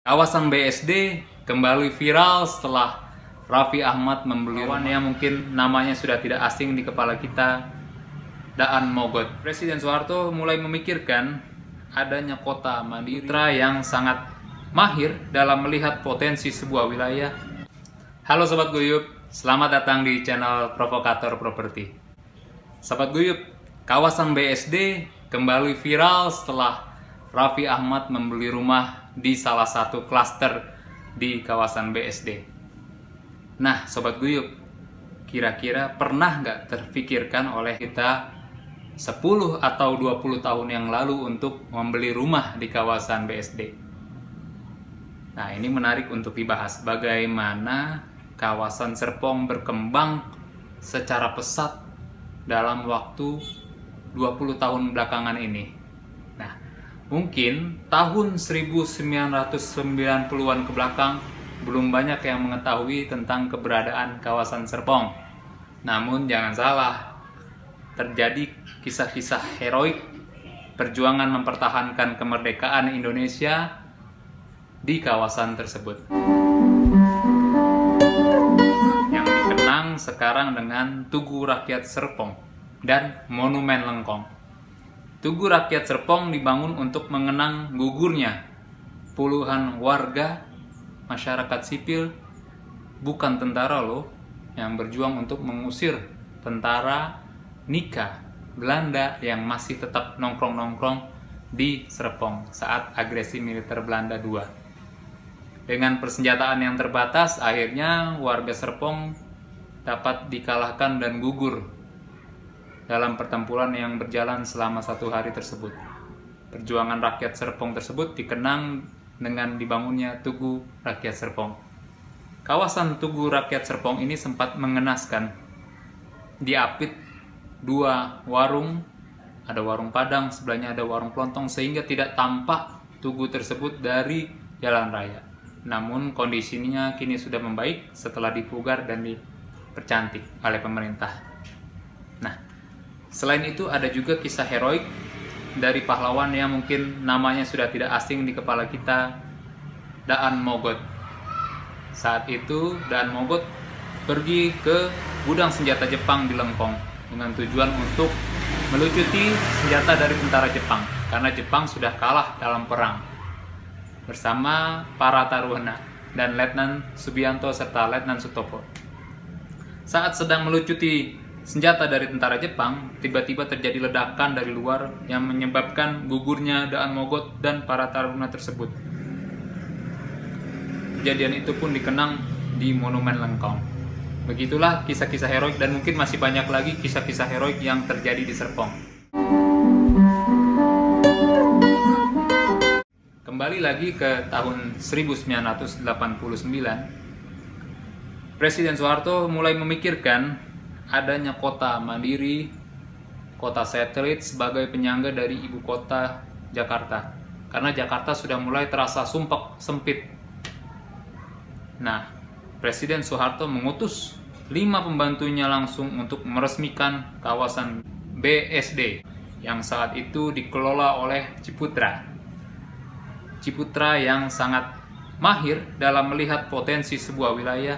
Kawasan BSD kembali viral setelah Raffi Ahmad membeli rumah yang mungkin namanya sudah tidak asing di kepala kita, Daan Mogot. Presiden Soeharto mulai memikirkan adanya kota mandiri yang sangat mahir dalam melihat potensi sebuah wilayah. Halo Sobat Guyup, selamat datang di channel Provokator Properti. Sobat Guyup, kawasan BSD kembali viral setelah Raffi Ahmad membeli rumah di salah satu klaster di kawasan BSD. Nah, Sobat Guyup, kira-kira pernah nggak terfikirkan oleh kita 10 atau 20 tahun yang lalu untuk membeli rumah di kawasan BSD? Nah, ini menarik untuk dibahas. Bagaimana kawasan Serpong berkembang secara pesat dalam waktu 20 tahun belakangan ini. Nah, mungkin tahun 1990-an ke belakang belum banyak yang mengetahui tentang keberadaan kawasan Serpong. Namun jangan salah, terjadi kisah-kisah heroik perjuangan mempertahankan kemerdekaan Indonesia di kawasan tersebut, yang dikenang sekarang dengan Tugu Rakyat Serpong dan Monumen Lengkong. Tugu Rakyat Serpong dibangun untuk mengenang gugurnya puluhan warga, masyarakat sipil, bukan tentara loh, yang berjuang untuk mengusir tentara Nika Belanda yang masih tetap nongkrong-nongkrong di Serpong saat agresi militer Belanda II. Dengan persenjataan yang terbatas, akhirnya warga Serpong dapat dikalahkan dan gugur dalam pertempuran yang berjalan selama 1 hari tersebut. Perjuangan rakyat Serpong tersebut dikenang dengan dibangunnya Tugu Rakyat Serpong. Kawasan Tugu Rakyat Serpong ini sempat mengenaskan. Diapit 2 warung, ada warung Padang, sebelahnya ada warung Kelontong, sehingga tidak tampak tugu tersebut dari jalan raya. Namun kondisinya kini sudah membaik setelah dipugar dan dipercantik oleh pemerintah. Nah, selain itu ada juga kisah heroik dari pahlawan yang mungkin namanya sudah tidak asing di kepala kita, Daan Mogot. Saat itu Daan Mogot pergi ke gudang senjata Jepang di Lengkong dengan tujuan untuk melucuti senjata dari tentara Jepang karena Jepang sudah kalah dalam perang bersama para taruhana dan Letnan Subianto serta Letnan Sutopo. Saat sedang melucuti senjata dari tentara Jepang, tiba-tiba terjadi ledakan dari luar yang menyebabkan gugurnya Daan Mogot dan para taruna tersebut. Kejadian itu pun dikenang di Monumen Lengkong. Begitulah kisah-kisah heroik, dan mungkin masih banyak lagi kisah-kisah heroik yang terjadi di Serpong. Kembali lagi ke tahun 1989, Presiden Soeharto mulai memikirkan adanya kota mandiri, kota satelit sebagai penyangga dari ibu kota Jakarta. Karena Jakarta sudah mulai terasa sumpek, sempit. Nah, Presiden Soeharto mengutus 5 pembantunya langsung untuk meresmikan kawasan BSD yang saat itu dikelola oleh Ciputra. Ciputra yang sangat mahir dalam melihat potensi sebuah wilayah,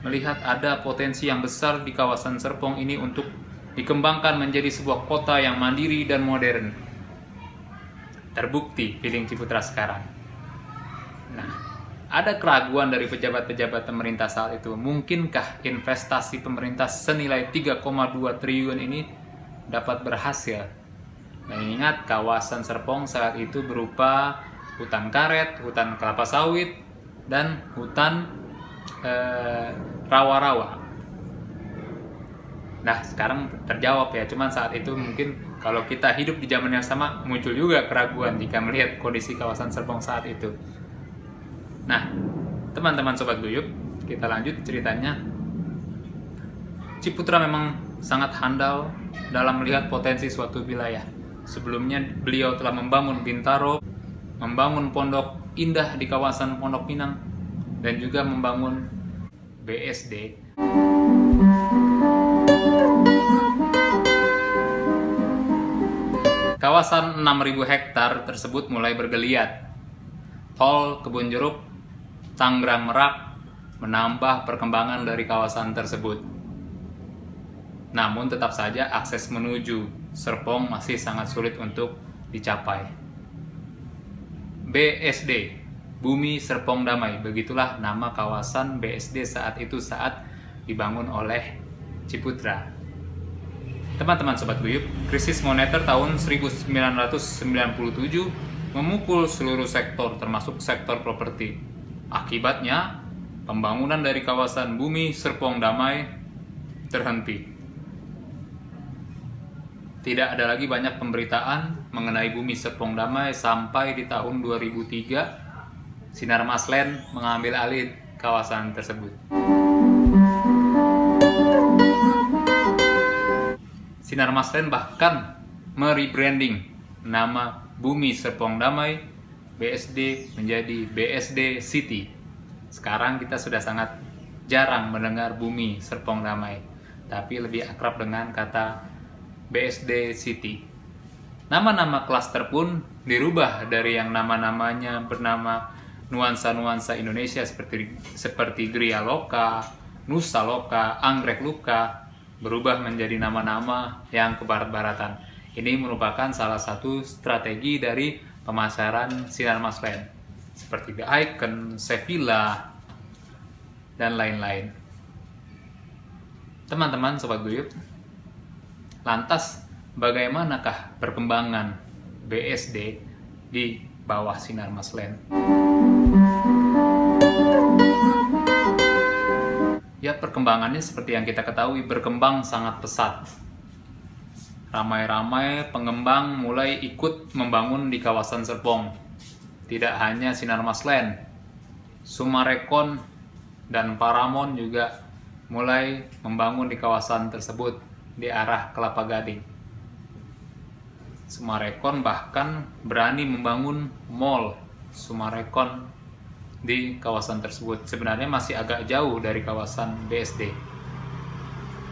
melihat ada potensi yang besar di kawasan Serpong ini untuk dikembangkan menjadi sebuah kota yang mandiri dan modern. Terbukti feeling Ciputra sekarang. Nah, ada keraguan dari pejabat-pejabat pemerintah saat itu. Mungkinkah investasi pemerintah senilai 3,2 triliun ini dapat berhasil? Mengingat kawasan Serpong saat itu berupa hutan karet, hutan kelapa sawit, dan hutan rawa-rawa. Nah, sekarang terjawab ya. Cuman saat itu mungkin kalau kita hidup di zaman yang sama, muncul juga keraguan jika melihat kondisi kawasan Serpong saat itu. Nah, teman-teman Sobat Guyup, kita lanjut ceritanya. Ciputra memang sangat handal dalam melihat potensi suatu wilayah. Sebelumnya beliau telah membangun Bintaro, membangun Pondok Indah di kawasan Pondok Pinang, dan juga membangun BSD. Kawasan 6.000 hektar tersebut mulai bergeliat. Tol Kebun Jeruk, Tangerang Merak menambah perkembangan dari kawasan tersebut. Namun tetap saja akses menuju Serpong masih sangat sulit untuk dicapai. BSD, Bumi Serpong Damai, begitulah nama kawasan BSD saat dibangun oleh Ciputra. Teman-teman Sobat Guyup, krisis moneter tahun 1997 memukul seluruh sektor termasuk sektor properti. Akibatnya, pembangunan dari kawasan Bumi Serpong Damai terhenti. Tidak ada lagi banyak pemberitaan mengenai Bumi Serpong Damai sampai di tahun 2003, Sinar Maslen mengambil alih kawasan tersebut. Sinar Maslen bahkan merebranding nama Bumi Serpong Damai BSD menjadi BSD City. Sekarang kita sudah sangat jarang mendengar Bumi Serpong Damai, tapi lebih akrab dengan kata BSD City. Nama-nama klaster pun dirubah dari yang nama-namanya bernama nuansa-nuansa Indonesia seperti Gria Loka, Nusa Loka, Anggrek Luka, berubah menjadi nama-nama yang kebarat-baratan. Ini merupakan salah satu strategi dari pemasaran Sinar Maslen, seperti The Icon, Sevilla, dan lain-lain. Teman-teman Sobat Guyup, lantas bagaimanakah perkembangan BSD di bawah Sinar Maslen? Ya, perkembangannya seperti yang kita ketahui berkembang sangat pesat. Ramai-ramai pengembang mulai ikut membangun di kawasan Serpong. Tidak hanya Sinar Maslen, Summarecon dan Paramount juga mulai membangun di kawasan tersebut di arah Kelapa Gading. Summarecon bahkan berani membangun mall Summarecon di kawasan tersebut. Sebenarnya masih agak jauh dari kawasan BSD.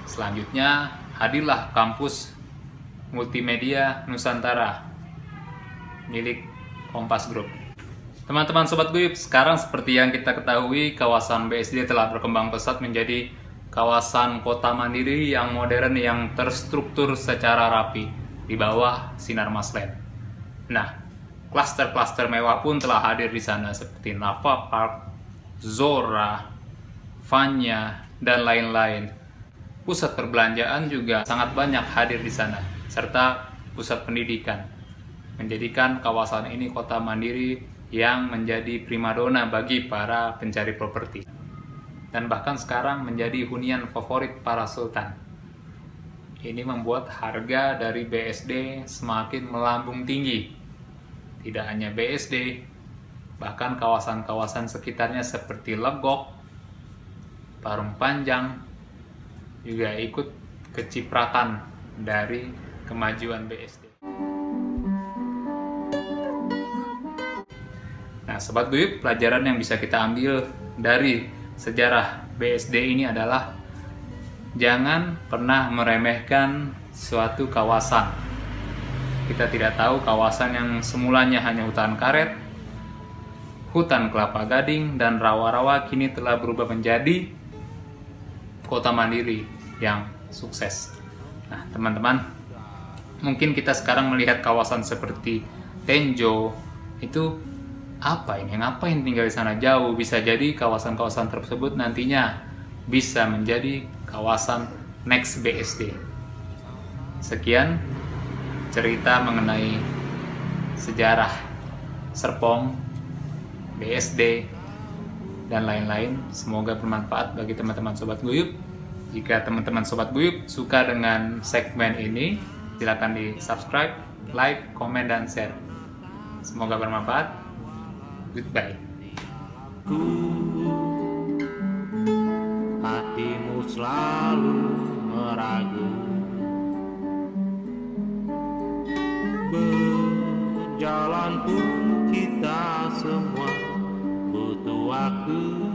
Selanjutnya hadirlah kampus multimedia Nusantara milik Kompas Group. Teman-teman Sobat Guyup, sekarang seperti yang kita ketahui, kawasan BSD telah berkembang pesat menjadi kawasan kota mandiri yang modern yang terstruktur secara rapi di bawah Sinar Maslen. Nah, klaster-klaster mewah pun telah hadir di sana seperti Nava Park, Zora, Vanya, dan lain-lain. Pusat perbelanjaan juga sangat banyak hadir di sana, serta pusat pendidikan, menjadikan kawasan ini kota mandiri yang menjadi primadona bagi para pencari properti. Dan bahkan sekarang menjadi hunian favorit para sultan. Ini membuat harga dari BSD semakin melambung tinggi. Tidak hanya BSD, bahkan kawasan-kawasan sekitarnya seperti Legok, Parung Panjang juga ikut kecipratan dari kemajuan BSD. Nah, Sobat Guyup, pelajaran yang bisa kita ambil dari sejarah BSD ini adalah jangan pernah meremehkan suatu kawasan. Kita tidak tahu kawasan yang semulanya hanya hutan karet, hutan kelapa gading, dan rawa-rawa kini telah berubah menjadi kota mandiri yang sukses. Nah, teman-teman, mungkin kita sekarang melihat kawasan seperti Tenjo, itu apa ini? Ngapain tinggal di sana jauh? Bisa jadi kawasan-kawasan tersebut nantinya bisa menjadi kawasan next BSD. Sekian cerita mengenai sejarah Serpong, BSD, dan lain-lain. Semoga bermanfaat bagi teman-teman Sobat Guyup. Jika teman-teman Sobat Guyup suka dengan segmen ini, silakan di subscribe, like, komen, dan share. Semoga bermanfaat. Goodbye. Hatimu selalu meragu, berjalan pun kita semua butuh waktu.